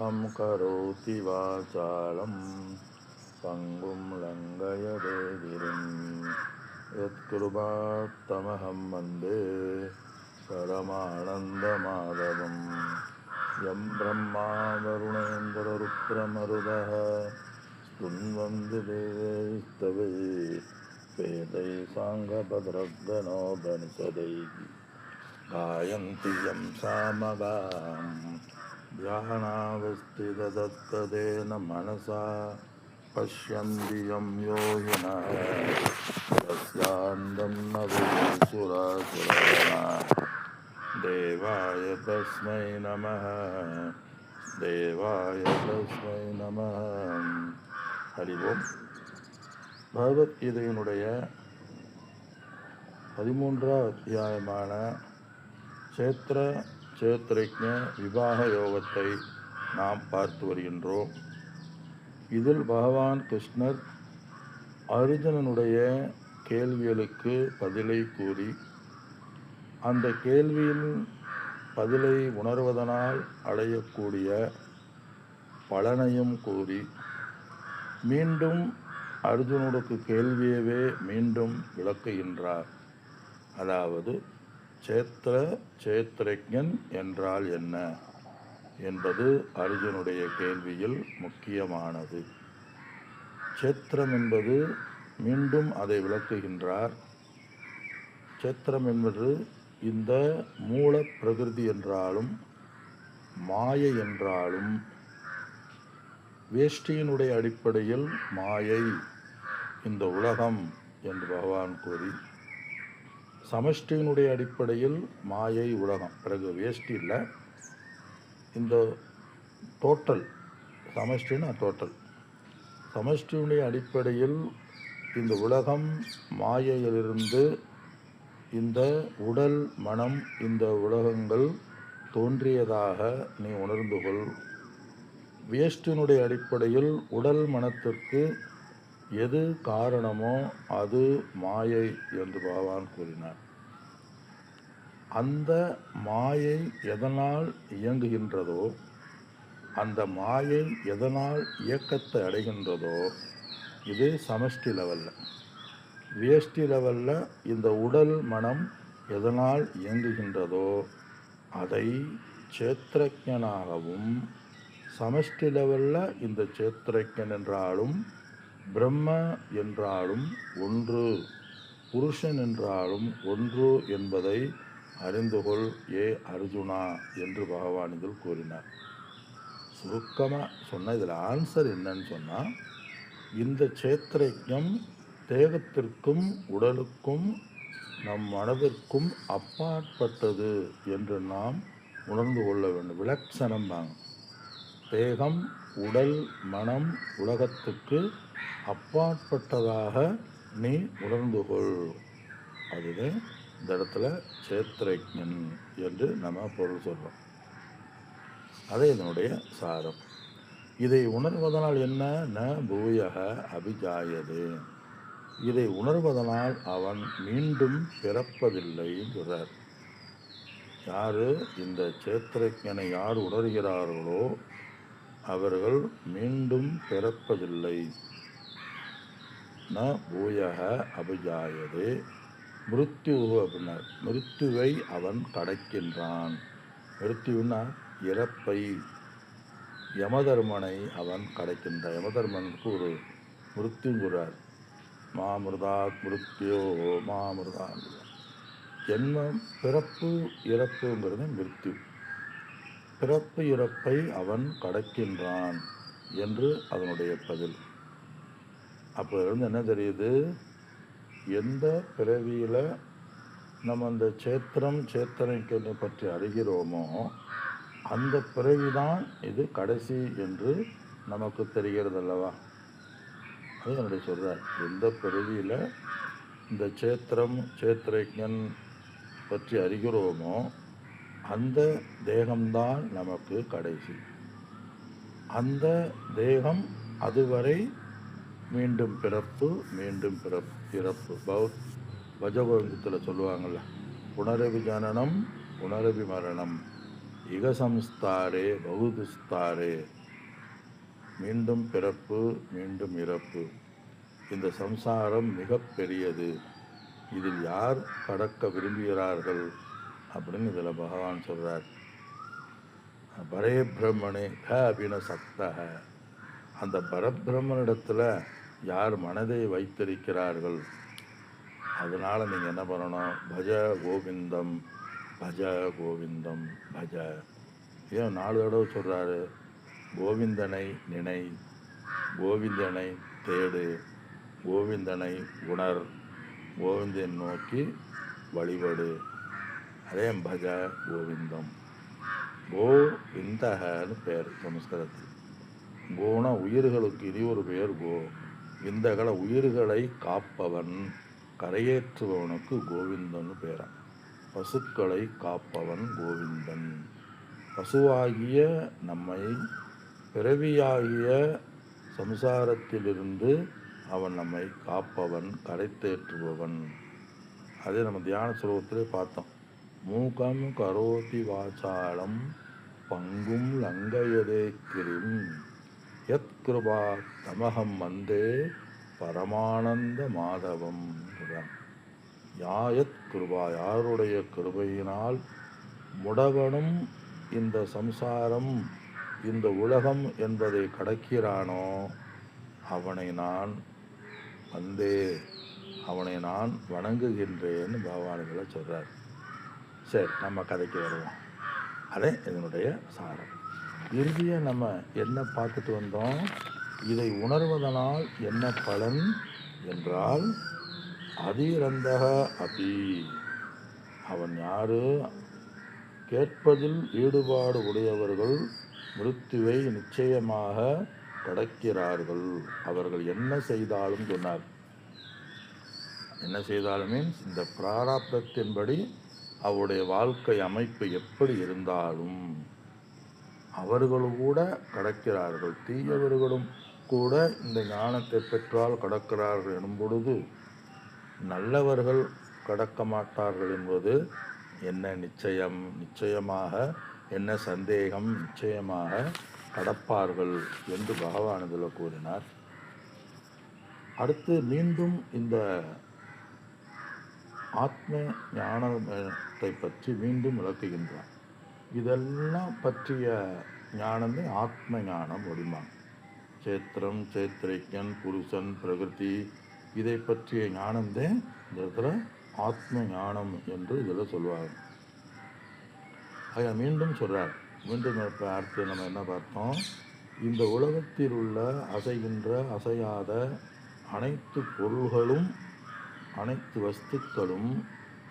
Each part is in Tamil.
मूकं करोति वाचालं पङ्गुं लङ्घयते गिरिं यत्कृपात्तमहं वन्दे परमानन्दमाधवं यं ब्रह्मा वरुणेन्द्ररुद्रमरुदः स्तुन्वन्ति देवैस्तवै वेदैः साङ्गभद्रगणोपनिषदैः गायन्ति यं सामगाम् ध्यानावस्थिततत्पदेन मनसा पश्यन्ति यं योगिनः तस्यान्तं न विदुषुरासुरगणाः देवाय तस्मै नमः देवाय तस्मै நமः. ஹரி ஓம். பகவத்கீதையினுடைய 13வது அத்தியாயமான சேத்ரஜ்ஞ விவாக யோகத்தை நாம் பார்த்து வருகின்றோம். இதில் பகவான் கிருஷ்ணர் அர்ஜுனனுடைய கேள்விகளுக்கு பதிலை கூறி, அந்த கேள்வியின் பதிலை உணர்வதனால் அடையக்கூடிய பலனையும் கூறி, மீண்டும் அர்ஜுனனுக்கு கேள்வியவே மீண்டும் விளக்குகின்றார். அதாவது சேத்ரஜ்ஞன் என்றால் என்ன என்பது அர்ஜுனுடைய கேள்வியில் முக்கியமானது. சேத்திரம் என்பது மீண்டும் அதை விளக்குகின்றார். சேத்திரம் என்பது இந்த மூல பிரகிருதி என்றாலும் மாயை என்றாலும், வேஷ்டியினுடைய அடிப்படையில் மாயை இந்த உலகம் என்று பகவான் கூறி, சமஷ்டியினுடைய அடிப்படையில் மாயை உலகம். பிறகு வேஷ்டி இல்லை, இந்த டோட்டல் சமஷ்டின்னா டோட்டல். சமஷ்டியினுடைய அடிப்படையில் இந்த உலகம் மாயையிலிருந்து இந்த உடல் மனம் இந்த உலகங்கள் தோன்றியதாக நீ உணர்ந்து கொள். வேஷ்டியினுடைய அடிப்படையில் உடல் மனத்திற்கு எது காரணமோ அது மாயை என்று பகவான் கூறினார். அந்த மாயை எதனால் இயங்குகின்றதோ, அந்த மாயை எதனால் இயக்கத்தை அடைகின்றதோ, இது சமஷ்டி லெவலில். வேஷ்டி லெவலில் இந்த உடல் மனம் எதனால் இயங்குகின்றதோ அதை சேத்ரஜ்ஞனாகவும், சமஷ்டி லெவலில் இந்த சேத்ரஜ்ஞன் என்றாலும் பிரம்ம என்றாலும் ஒன்று, புருஷன் என்றாலும் ஒன்று என்பதை அறிந்துகொள் ஏ அர்ஜுனா என்று பகவான் இதில் கூறினார். சுருக்கமாக சொன்ன இதில் ஆன்சர் என்னன்னு சொன்னால், இந்த சேத்ரஜ்ஞம் தேகத்திற்கும் உடலுக்கும் நம் மனதிற்கும் அப்பாற்பட்டது என்று நாம் உணர்ந்து கொள்ள வேண்டும். விலட்சணம் வாங்க. தேகம் உடல் மனம் உலகத்துக்கு அப்பாற்பட்டதாக நீ உணர்ந்து கொள். அதுதான் இந்த இடத்துல சேத்ரஜ்ஞன் என்று நம்ம பொருள் சொல்கிறோம். அதே இதனுடைய சாரம். இதை உணர்வதனால் என்ன? ந பூயக அபிஜாயதே. இதை உணர்வதனால் அவன் மீண்டும் பிறப்பதில்லை சொல்றார். யார் இந்த சேத்ரஜ்ஞனை யார் உணர்கிறார்களோ அவர்கள் மீண்டும் பிறப்பதில்லை. ந பூயக அபிஜாயதே மிருத்யு அப்படின்னார். மிருத்யுவை அவன் கடக்கின்றான். மிருத்யுன்னா இறப்பை, யமதர்மனை அவன் கடக்கின்றான். யமதர்மனுக்கு ஒரு மிருத்யுங்கிறார். மாமிருதாத் மிருத்யோ மாமிருதா. ஜென்மம் பிறப்பு இறப்புங்கிறது மிருத்யு. பிறப்பு இறப்பை அவன் கடக்கின்றான் என்று அதனுடைய பதில். அப்போ இருந்து என்ன தெரியுது? எந்த பிறவியில் நம்ம அந்த சேத்திரனை பற்றி அறிகிறோமோ அந்த பிறவிதான் இது கடைசி என்று நமக்கு தெரிகிறது அல்லவா? அது என்னுடைய சொல்கிறார். எந்த பிறவியில் இந்த சேத்ரஜ்ஞன் பற்றி அறிகிறோமோ அந்த தேகம்தான் நமக்கு கடைசி. அந்த தேகம் அதுவரை மீண்டும் பிறப்பு மீண்டும் இறப்பு. பஜகோவிந்தத்தில் சொல்லுவாங்கள்ல, புனரபி ஜனனம் புனரபி மரணம். இகசம்ஸ்தாரே பகுதுஸ்தாரே, மீண்டும் பிறப்பு மீண்டும் இறப்பு. இந்த சம்சாரம் மிக பெரியது, இதில் யார் கடக்க விரும்புகிறார்கள் அப்படின்னு இதில் பகவான் சொல்கிறார். பரே பிரம்மனே க அபினசக்தக, அந்த பரபிரம்மனிடத்தில் யார் மனதை வைத்திருக்கிறார்கள், அதனால் நீங்கள் என்ன பண்ணணும், பஜ கோவிந்தம் பஜ கோவிந்தம் பஜ. ஏன் 4 தடவை சொல்கிறாரு? கோவிந்தனை நினை, கோவிந்தனை தேடு, கோவிந்தனை உணர், கோவிந்தன் நோக்கி வழிபடு. அதே பஜ கோவிந்தம். கோவிந்தகன்னு பேர் சமஸ்கிருதத்தில். கோனா உயிர்களுக்கு இது ஒரு பேர் கோ. விந்தகளை உயிர்களை காப்பவன், கரையேற்றுபவனுக்கு கோவிந்தன்னு பேரன். பசுக்களை காப்பவன் கோவிந்தன். பசுவாகிய நம்மை பிறவியாகிய சம்சாரத்திலிருந்து அவன் நம்மை காப்பவன், கரைத்தேற்றுபவன். அதே நம்ம தியான ஸ்லோகத்திலே பார்த்தோம். மூகம் கரோதி வாசாலம் பங்கும் லங்கயதே கிரிம் யத் கிருபா தமகம் வந்தே பரமானந்த மாதவம். யாயத் கிருபா, யாருடைய கிருபையினால் முடவனும் இந்த சம்சாரம் இந்த உலகம் என்பதை கடக்கிறானோ அவனை நான் வந்தே, அவனை நான் வணங்குகின்றேன்னு பகவான்களை சொல்கிறார். சரி, நம்ம கதைக்கு வருவோம். அதே இதனுடைய சாரம். இறுதியாக நம்ம என்ன பார்த்துட்டு வந்தோம்? இதை உணர்வதனால் என்ன பலன் என்றால், அதிரந்தக அபி, அவன் யாரு? கேட்பதில் ஈடுபாடு உடையவர்கள் மிருத்யுவை நிச்சயமாக கடக்கிறார்கள். அவர்கள் என்ன செய்தாலும் சொன்னார். என்ன செய்தாலும் மீன்ஸ் இந்த பிராரப்தத்தின்படி அவருடைய வாழ்க்கை அமைப்பு எப்படி இருந்தாலும் அவர்களும் கூட கடக்கிறார்கள். தீயவர்களும் கூட இந்த ஞானத்தை பெற்றால் கடக்கிறார்கள் எனும் பொழுது, நல்லவர்கள் கடக்க மாட்டார்கள் என்பது என்ன நிச்சயம்? நிச்சயமாக என்ன சந்தேகம்? நிச்சயமாக கடப்பார்கள் என்று பகவான் இதில் கூறினார். அடுத்து மீண்டும் இந்த ஆத்ம ஞானத்தை பற்றி மீண்டும் விளக்குகின்றார். இதெல்லாம் பற்றிய ஞானமே ஆத்ம ஞானம் அப்படிம்பாங்க. சேத்திரம், சேத்திரைக்கன், புருஷன், பிரகிருதி, இதை பற்றிய ஞானந்தே இந்த இடத்துல ஆத்ம ஞானம் என்று இதில் சொல்லுவாங்க. ஆக மீண்டும் சொல்கிறார். மீண்டும் இப்போ அடுத்து நம்ம என்ன பார்த்தோம்? இந்த உலகத்தில் உள்ள அசைகின்ற அசையாத அனைத்து பொருள்களும் அனைத்து வஸ்துக்களும்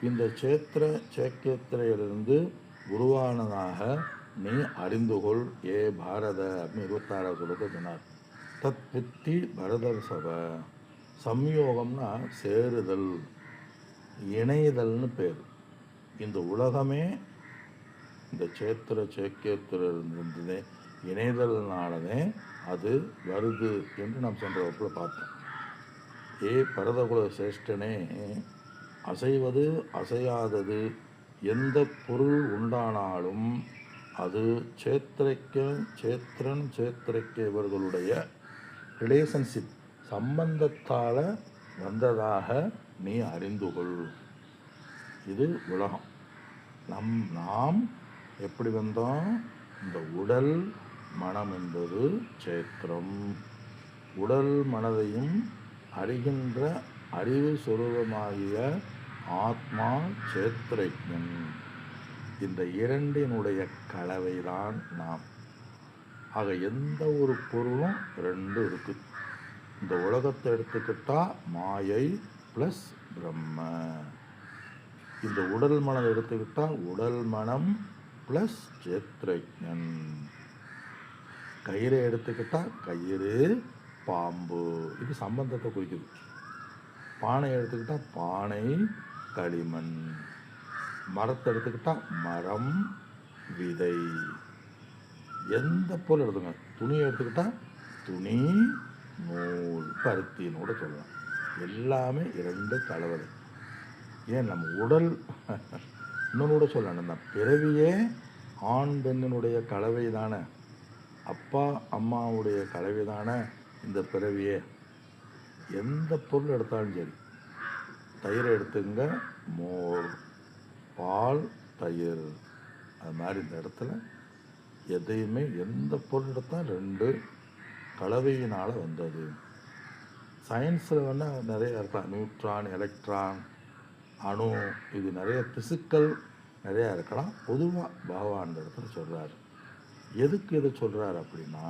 இந்த சேத்திர சேக்கேத்திரையிலிருந்து உருவானதாக நீ அறிந்துகொள் ஏ பாரத அப்படின்னு 26வது சொல்லுக்கு சொன்னார். தத் புத்தி பரதர் சப. சம்யோகம்னா சேருதல், இணைதல்னு பேர். இந்த உலகமே இந்த சேத்திர சேக்கேத்திர இணைதல்னாலதே அது வருது என்று நாம் சென்ற வகுப்பில் பார்த்தோம். ஏ பரதகுல சிரேஷ்டனே, அசைவது அசையாதது எந்த பொருள் உண்டானாலும் அது சேத்திரன் சேத்திரைக்க இவர்களுடைய ரிலேஷன்ஷிப் சம்பந்தத்தால் வந்ததாக நீ அறிந்துகொள். இது உலகம். நாம் எப்படி வந்தோம்? இந்த உடல் மனம் என்பது சேத்திரம். உடல் மனதையும் அறிகின்ற அறிவு சொரூபமாகிய ஆத்மா சேத்திரைஞன். இந்த இரண்டினுடைய கலவைதான் நாம். ஆக எந்த ஒரு பொருளும் ரெண்டு இருக்குது. இந்த உலகத்தை எடுத்துக்கிட்டால் மாயை ப்ளஸ் பிரம்ம. இந்த உடல் மனம் எடுத்துக்கிட்டால் உடல் மனம் ப்ளஸ் சேத்திரைஞன். கயிறை எடுத்துக்கிட்டால் கயிறு பாம்பு, இது சம்பந்தத்தை குறிக்குது. பானை எடுத்துக்கிட்டால் பானை களிமண். மரத்தை எடுத்துக்கிட்டால் மரம் விதை. எந்த பொருள் எடுத்துங்க, துணியை எடுத்துக்கிட்டால் துணி நூல், பருத்தின்னு சொல்லலாம். எல்லாமே இரண்டு கலவரை. ஏன் நம்ம உடல் இன்னொன்று கூட சொல்லணும், நம்ம பிறவியே ஆண் பெண்ணினுடைய கலவை தானே, அப்பா அம்மாவுடைய கலவை தானே இந்த பிறவியே. எந்த பொருள் எடுத்தாலும் சரி, தயிரை எடுத்துங்க, மோர், பால், தயிர், அது மாதிரி இந்த இடத்துல எதையுமே எந்த பொருள் எடுத்தால் 2 கலவையினால் வந்தது. சயின்ஸில் வேணால் நிறைய இருக்கலாம், நியூட்ரான், எலக்ட்ரான், அணு, இது நிறைய பிசிக்கல் நிறையா இருக்கலாம். பொதுவாக பகவான் இடத்துல சொல்கிறார். எதுக்கு இதை சொல்கிறார் அப்படின்னா,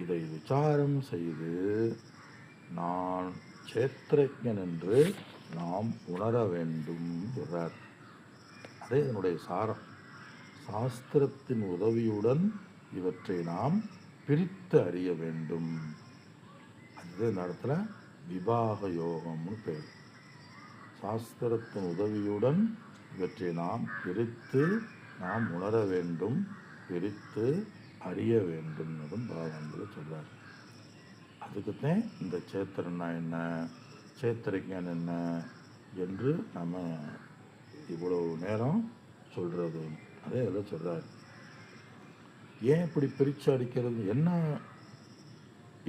இதை விசாரம் செய்து நான் சேத்திரஜன் என்று நாம் உணர வேண்டும் சொல்கிறார். அதே இதனுடைய சாரம். சாஸ்திரத்தின் உதவியுடன் இவற்றை நாம் பிரித்து அறிய வேண்டும். அது இந்த இடத்துல விபாக யோகம்னு பேர். சாஸ்திரத்தின் உதவியுடன் இவற்றை நாம் பிரித்து நாம் உணர வேண்டும், பிரித்து அறிய வேண்டும் என்றும் பகவான் சொல்கிறார். அதுக்குத்தான் இந்த சேத்திரன்னா என்ன, சேத்திரஜன் என்ன என்று நம்ம இவ்வளவு நேரம் சொல்கிறது. அதே இதில் சொல்கிறார். ஏன் இப்படி பிரித்து அடிக்கிறது, என்ன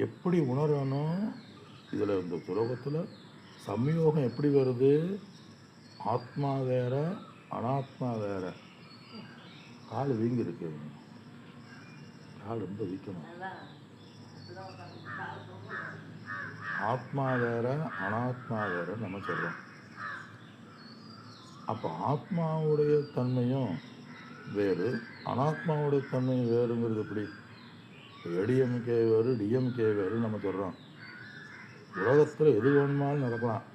எப்படி உணரணும்? இதில் இந்த துலகத்தில் சம்யோகம் எப்படி வருது? ஆத்மா வேற, அனாத்மா வேற. கால் வீங்கி இருக்கு, கால் ரொம்ப வீக்கணும். ஆத்மா வேற, அனாத்மா வேற நம்ம சொல்கிறோம். அப்போ ஆத்மாவுடைய தன்மையும் வேறு, அனாத்மாவுடைய தன்மையும் வேறுங்கிறது எப்படி? ஏடிஎம்கே வேறு, டிஎம்கே வேறு நம்ம சொல்கிறோம். உலகத்தில் எது வேணுமாலும் நடக்கலாம்.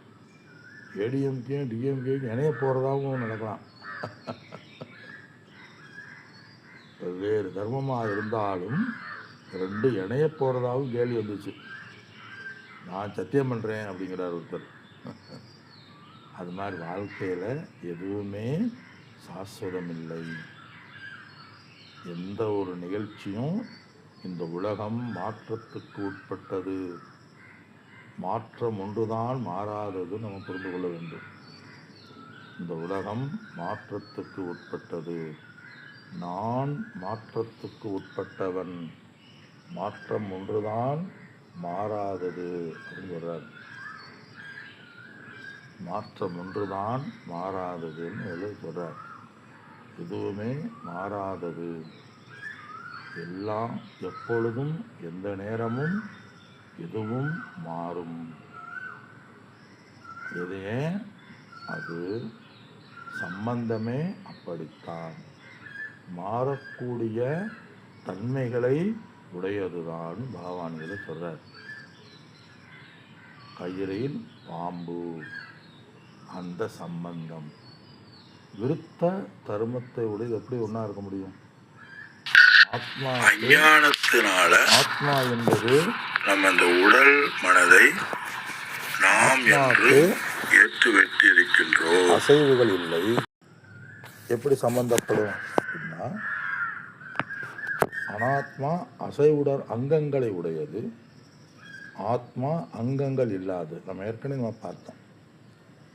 ஏடிஎம்கேயும் டிஎம்கேயும் இணைய போகிறதாகவும் நடக்கலாம். வெவ்வேறு தர்மமாக இருந்தாலும் 2 இணைய போகிறதாகவும் கேள்வி வந்துச்சு. நான் சத்தியம் பண்ணுறேன் அப்படிங்கிறார் ஒருத்தர். அது மாதிரி வாழ்க்கையில் எதுவுமே சாஸ்வதமில்லை. எந்த ஒரு நிகழ்ச்சியும் இந்த உலகம் மாற்றத்துக்கு உட்பட்டது. மாற்றம் ஒன்றுதான் மாறாதது நம்ம புரிந்து கொள்ள வேண்டும். இந்த உலகம் மாற்றத்துக்கு உட்பட்டது. நான் மாற்றத்துக்கு உட்பட்டவன். மாற்றம் ஒன்றுதான் மாறாதது அப்படின்னு சொல்கிறார். மாற்றம் ஒன்றுதான் மாறாததுன்னு சொல்கிறார். எதுவுமே மாறாதது. எல்லாம் எப்பொழுதும் எந்த நேரமும் எதுவும் மாறும். எதையே அது சம்பந்தமே அப்படித்தான். மாறக்கூடிய தன்மைகளை உடையதுதான் பகவான் இதை சொல்றார். கயிறில் பாம்பு, அந்த சம்பந்தம் விருத்த தர்மத்தை உடைய எப்படி ஒன்றா இருக்க முடியும்? ஆத்மா அஞ்ஞானத்தினால ஆத்மா என்பது நம்ம இந்த உடல் மனதை நாம் என்று ஏற்று வெற்றி இருக்கின்றோம். அசைவுகள் இல்லை. எப்படி சம்பந்தப்படும் அப்படின்னா, அனாத்மா அசைவுடர் அங்கங்களை உடையது, ஆத்மா அங்கங்கள் இல்லாது. நம்ம ஏற்கனவே பார்த்தோம்.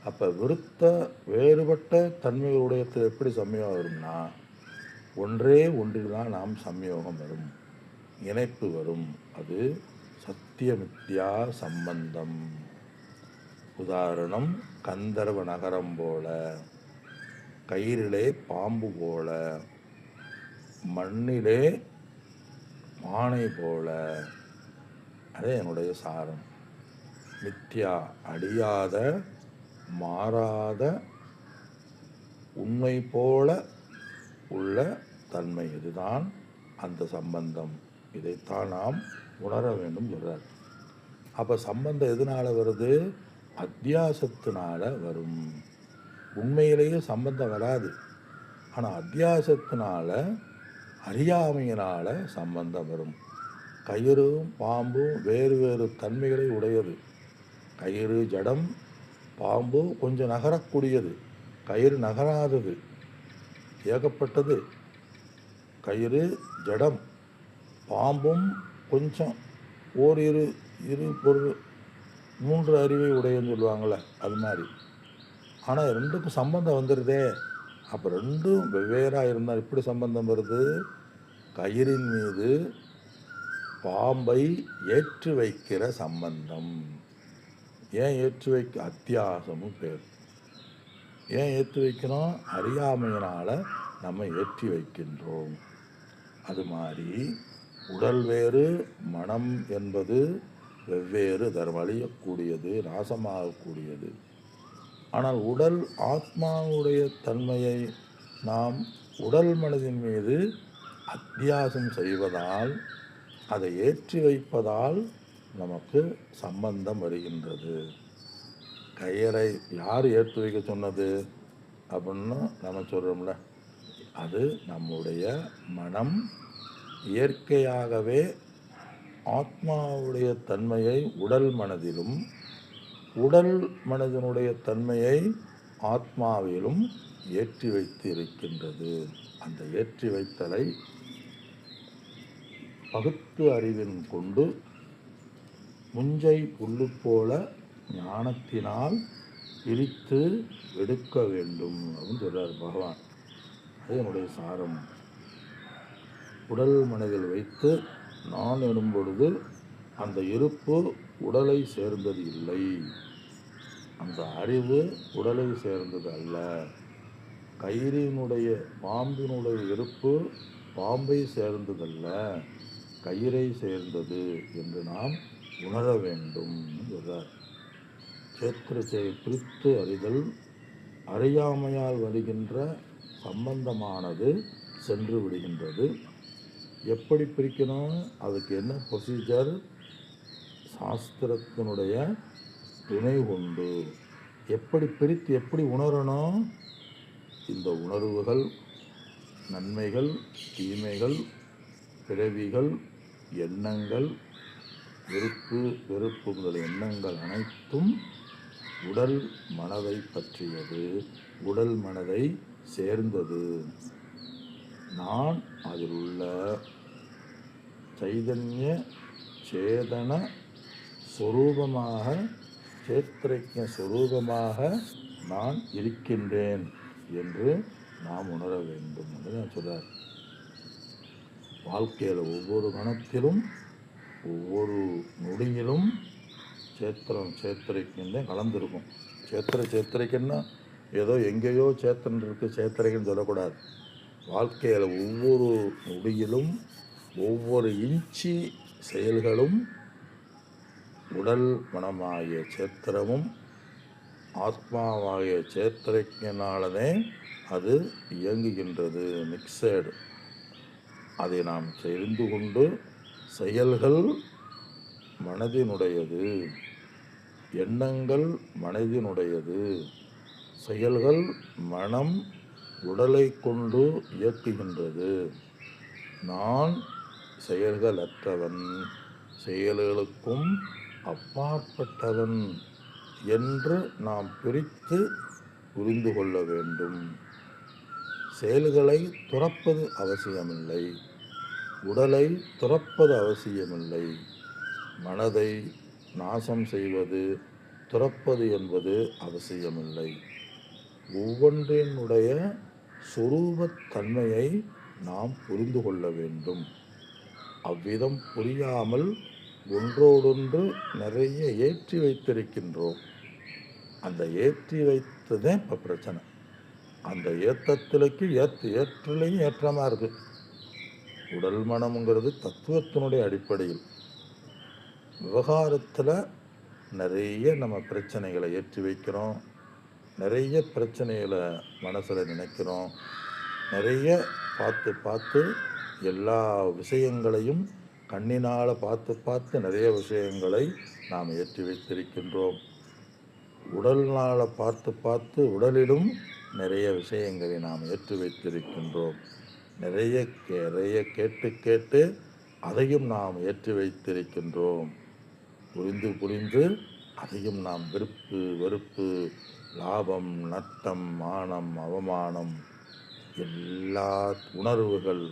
அப்போ விருத்த வேறுபட்ட தன்மையுடையத்தில் எப்படி சம்யோகம் வரும்னா, ஒன்றே ஒன்றில் தான் நாம் சம்யோகம் வரும், இணைப்பு வரும். அது சத்தியமித்யா சம்பந்தம். உதாரணம், கந்தர்வ நகரம் போல, கயிறிலே பாம்பு போல, மண்ணிலே பானை போல. அதே என்னுடைய சாரம். மித்யா அழியாத மாறாத உண்மை போல உள்ள தன்மை, இதுதான் அந்த சம்பந்தம். இதைத்தான் நாம் உணர வேண்டும் சொல்றார். அப்போ சம்பந்தம் எதனால வருது? அத்தியாசத்தினால வரும். உண்மையிலேயே சம்பந்தம் வராது. ஆனால் அத்தியாசத்தினால, அறியாமையினால சம்பந்தம் வரும். கயிறும் பாம்பும் வேறு வேறு தன்மைகளை உடையது. கயிறு ஜடம், பாம்பு கொஞ்சம் நகரக்கூடியது, கயிறு நகராதது, ஏகப்பட்டது. கயிறு ஜடம், பாம்பும் கொஞ்சம் ஓரிரு பொருள் 3 அறிவை உடையன்னு சொல்லுவாங்கள்ல, அது மாதிரி. ஆனால் 2க்கும் சம்பந்தம் வந்துடுதே, அப்போ ரெண்டும் வெவ்வேறாக இருந்தால் எப்படி சம்பந்தம் வருது? கயிறின் மீது பாம்பை ஏற்றி வைக்கிற சம்பந்தம். ஏன் ஏற்றி வைக்க? அத்தியாசமும் பேர். ஏன் ஏற்றி வைக்கிறோம்? அறியாமையினால் நம்ம ஏற்றி வைக்கின்றோம். அது மாதிரி உடல் வேறு, மனம் என்பது வெவ்வேறு, அழியக்கூடியது, நாசமாகக்கூடியது. ஆனால் உடல் ஆத்மாவுடைய தன்மையை நாம் உடல் மனதின் மீது அத்தியாசம் செய்வதால், அதை ஏற்றி வைப்பதால் நமக்கு சம்பந்தம் வருகின்றது. கயிறை யார் ஏற்றி வைக்க சொன்னது அப்படின்னு நம்ம சொல்கிறோம்ல, அது நம்முடைய மனம் இயற்கையாகவே ஆத்மாவுடைய தன்மையை உடல் மனதிலும், உடல் மனதினுடைய தன்மையை ஆத்மாவிலும் ஏற்றி வைத்து இருக்கின்றது. அந்த ஏற்றி வைத்தலை பகுத்து அறிவின் கொண்டு முஞ்சை புல்லு போல ஞானத்தினால் பிரித்து எடுக்க வேண்டும் அப்படின்னு சொல்றார் பகவான். அது என்னுடைய சாரம். உடல் மனதில் வைத்து நான் எனும் பொழுது அந்த இருப்பு உடலை சேர்ந்தது இல்லை, அந்த அறிவு உடலை சேர்ந்தது அல்ல. கயிறினுடைய பாம்பினுடைய இருப்பு பாம்பை சேர்ந்ததல்ல, கயிறை சேர்ந்தது என்று நாம் உணர வேண்டும் என்றார். சேத்திரத்தை பிரித்து அறிதல் அறியாமையால் வருகின்ற சம்பந்தமானது சென்று விடுகின்றது. எப்படி பிரிக்கணும்? அதுக்கு என்ன ப்ரொசீஜர்? சாஸ்திரத்தினுடைய துணை கொண்டு எப்படி பிரித்து எப்படி உணரணும்? இந்த உணர்வுகள், நன்மைகள், தீமைகள், பிறவிகள், எண்ணங்கள், விருப்பு வெறுப்பு முதல் எண்ணங்கள் அனைத்தும் உடல் மனதை பற்றியது, உடல் மனதை சேர்ந்தது. நான் அதில் உள்ள சைதன்ய சேதன சொரூபமாக, சேத்திரஜ சொரூபமாக நான் இருக்கின்றேன் என்று நாம் உணர வேண்டும் என்று நான் சொல்றார். வாழ்க்கையில் ஒவ்வொரு கணத்திலும் ஒவ்வொரு நொடியிலும் சேத்திரம் சேத்திரைக்குன்னு கலந்துருக்கும். சேத்திரைக்குன்னா ஏதோ எங்கேயோ சேத்திரன் இருக்குது சேத்திரைக்குன்னு சொல்லக்கூடாது. வாழ்க்கையில் ஒவ்வொரு நொடியிலும் ஒவ்வொரு இன்ச்சி செயல்களும் உடல் மனமாகிய சேத்திரமும் ஆத்மாவாகிய சேத்திரைக்கினாலே அது இயங்குகின்றது. மிக்சடு. அதை நாம் தெரிந்து கொண்டு செயல்கள் மனதினுடையது, எண்ணங்கள் மனதினுடையது, செயல்கள் மனம் உடலை கொண்டு இயக்குகின்றது. நான் செயல்களற்றவன், செயல்களுக்கும் அப்பாற்பட்டவன் என்று நாம் பிரித்து புரிந்து கொள்ள வேண்டும். செயல்களை துறப்பது அவசியமில்லை, உடலை துறப்பது அவசியமில்லை. மனதை நாசம் செய்வது, துறப்பது என்பது அவசியமில்லை. ஒவ்வொன்றினுடைய சொரூபத்தன்மையை நாம் புரிந்து கொள்ள வேண்டும். அவ்விதம் புரியாமல் ஒன்றோடொன்று நிறைய ஏற்றி வைத்திருக்கின்றோம். அந்த ஏற்றி வைத்ததே இப்போ பிரச்சனை. அந்த ஏற்றத்திலைக்கு ஏற்றலையும் ஏற்றமாக இருக்குது. உடல் மனம்ங்கிறது தத்துவத்தினுடைய அடிப்படையில். விவகாரத்தில் நிறைய நம்ம பிரச்சனைகளை ஏற்றி வைக்கிறோம், நிறைய பிரச்சனைகளை மனசில் நினைக்கிறோம், நிறைய பார்த்து பார்த்து எல்லா விஷயங்களையும் கண்ணினால் பார்த்து பார்த்து நிறைய விஷயங்களை நாம் ஏற்றி வைத்திருக்கின்றோம். உடல்னால் பார்த்து பார்த்து உடலிலும் நிறைய விஷயங்களை நாம் ஏற்றி வைத்திருக்கின்றோம். நிறைய கேட்டு கேட்டு அதையும் நாம் ஏற்றி வைத்திருக்கின்றோம். புரிந்து புரிந்து அதையும் நாம் விருப்பு வெறுப்பு, லாபம் நட்டம், மானம் அவமானம், எல்லா உணர்வுகள்,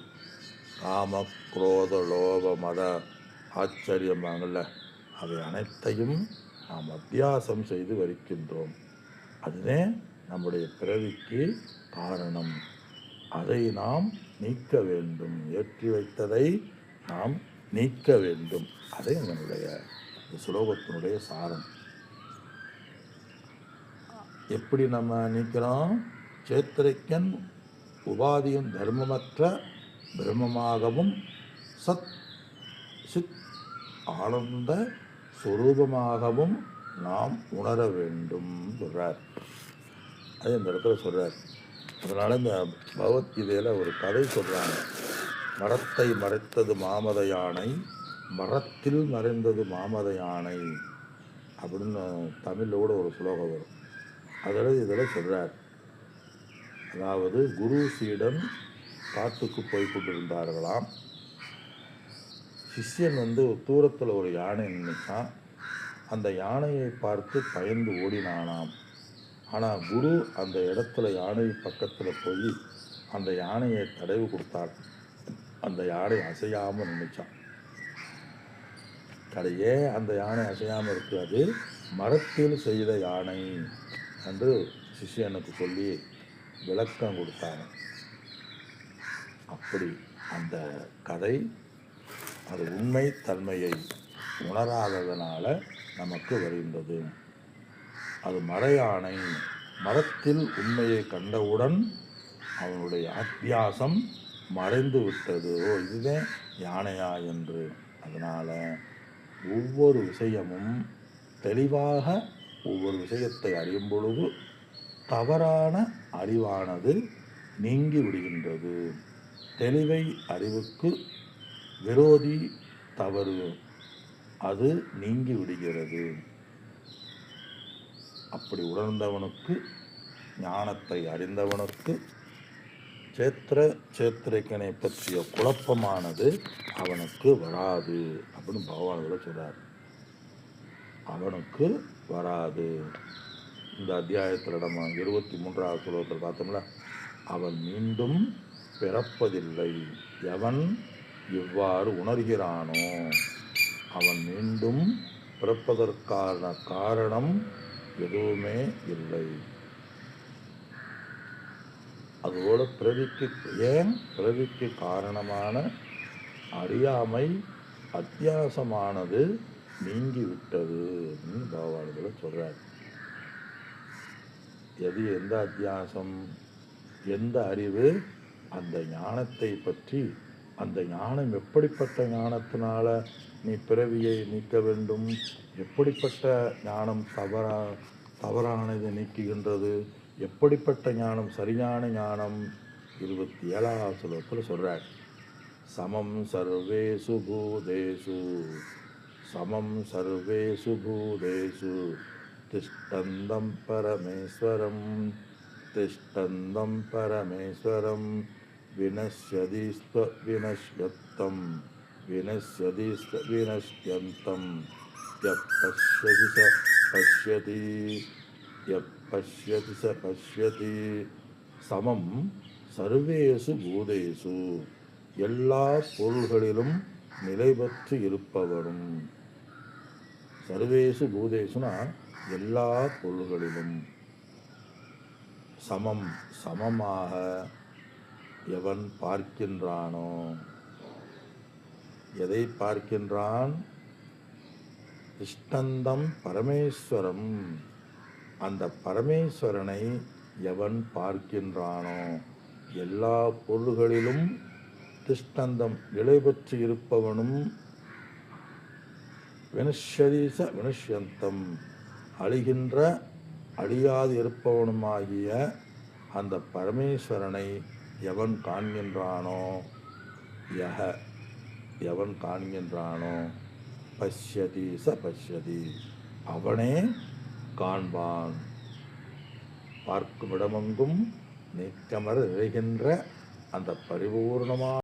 காம குரோத லோப மத ஆச்சரியமாகல, அவை அனைத்தையும் நாம் அத்தியாசம் செய்து வருகின்றோம். அதுவே நம்முடைய பிறவிக்கு காரணம். அதை நாம் நீக்க வேண்டும். ஏற்றி வைத்ததை நாம் நீக்க வேண்டும். அதே நம்முடைய ஸ்லோகத்தினுடைய சாரம். எப்படி நம்ம நீக்கிறோம்? சேத்திரைக்கன் உபாதியும் தர்மமற்ற பிரம்மமாகவும் சத் சித் ஆனந்த சுரூபமாகவும் நாம் உணர வேண்டும் சொல்கிறார். அது இந்த இடத்துல சொல்கிறார். அதனால் இந்த பகவத்கீதையில் ஒரு கதை சொல்கிறாங்க. மரத்தை மறைத்தது மாமத யானை, மரத்தில் மறைந்தது மாமத யானை அப்படின்னு தமிழோட ஒரு ஸ்லோகம் வரும். அதில் இதில் சொல்கிறார். அதாவது குரு சீடன் காட்டுக்கு போய் கொண்டிருந்தார்களாம். சிஷ்யன் தூரத்தில் ஒரு யானை நின்றுச்சான். அந்த யானையை பார்த்து பயந்து ஓடினானாம். ஆனால் குரு அந்த இடத்துல யானை பக்கத்தில் போய் அந்த யானையை தடவி கொடுத்தார். அந்த யானை அசையாமல் நின்றுச்சான். கடையே அந்த யானை அசையாமல் இருக்கிறது மரத்தில் செய்த யானை என்று சிஷ்யனுக்கு சொல்லி விளக்கம் கொடுத்தாங்க. அப்படி அந்த கதை அது உண்மை தன்மையை உணராததனால நமக்கு வருகின்றது. அது மர யானை மரத்தில் உண்மையை கண்டவுடன் அவனுடைய அத்தியாசம் மறைந்து விட்டது. இதுதான் யானையா என்று. அதனால் ஒவ்வொரு விஷயமும் தெளிவாக ஒவ்வொரு விஷயத்தை அறியும் பொழுது தவறான அறிவானது நீங்கி விடுகின்றது. தெளிவை அறிவுக்கு விரோதி தவறு, அது நீங்கி விடுகிறது. அப்படி ஞானத்தை அறிந்தவனுக்கு சேத்திரைக்கனை பற்றிய குழப்பமானது அவனுக்கு வராது அப்படின்னு பகவான் சொல்றார். அவனுக்கு வராது. இந்த அத்தியாயத்தில் நம்ம 23வது ஸ்லோகத்தில் பார்த்தோம்ல, அவன் மீண்டும் பிறப்பதில்லை. எவன் இவ்வாறு உணர்கிறானோ அவன் மீண்டும் பிறப்பதற்கான காரணம் எதுவுமே இல்லை. அதோட பிறவிக்கு காரணமான அறியாமை அத்தியாசமானது நீங்கிவிட்டது பகவான்களை சொல்றார். எந்த அத்தியாசம், எந்த அறிவு? அந்த ஞானத்தை பற்றி, அந்த ஞானம் எப்படிப்பட்ட ஞானத்தினால நீ பிறவியை நீக்க வேண்டும், எப்படிப்பட்ட ஞானம் தவறானதை நீக்குகின்றது, எப்படிப்பட்ட ஞானம் சரியான ஞானம்? 27வது ஸ்லோகத்தில் சொல்றார். சமம் சர்வேஷு பூதேஷு, சமம் சர்வேஷு பூதேஷு திஷ்டந்தம் பரமேஸ்வரம், திஷ்டந்தம் பரமேஸ்வரம் வினஷ்யதிஸ்வ வினஷ்யத்தம், வினஷ்யதிஸ்வ வினஷ்யந்தம் யப்பஷ்யதி ச பஷ்யதி, யப்பஷ்யதி ச பஷ்யதி. சமம் சர்வேஷு பூதேஷு, எல்லா பொருள்களிலும் நிலை பெற்று இருப்பவரும். சர்வேஷு பூதேஷுனா எல்லா பொருள்களிலும். சமம் சமமாக எவன் பார்க்கின்றானோ, எதை பார்க்கின்றான்? திஷ்டந்தம் பரமேஸ்வரம், அந்த பரமேஸ்வரனை எவன் பார்க்கின்றானோ, எல்லா பொருள்களிலும் திஷ்டந்தம் நிலை பெற்று இருப்பவனும், வினஷ்யதீச வினஷ்யந்தம் அழிகின்ற அழியாது இருப்பவனுமாகிய அந்த பரமேஸ்வரனை எவன் காண்கின்றானோ, எவன் காண்கின்றானோ, பஷ்யதி ச பஷ்யதி, அவனே காண்பான். பார்க்கும் இடமெங்கும் நீக்கமர நிறைகின்ற அந்த பரிபூர்ணமான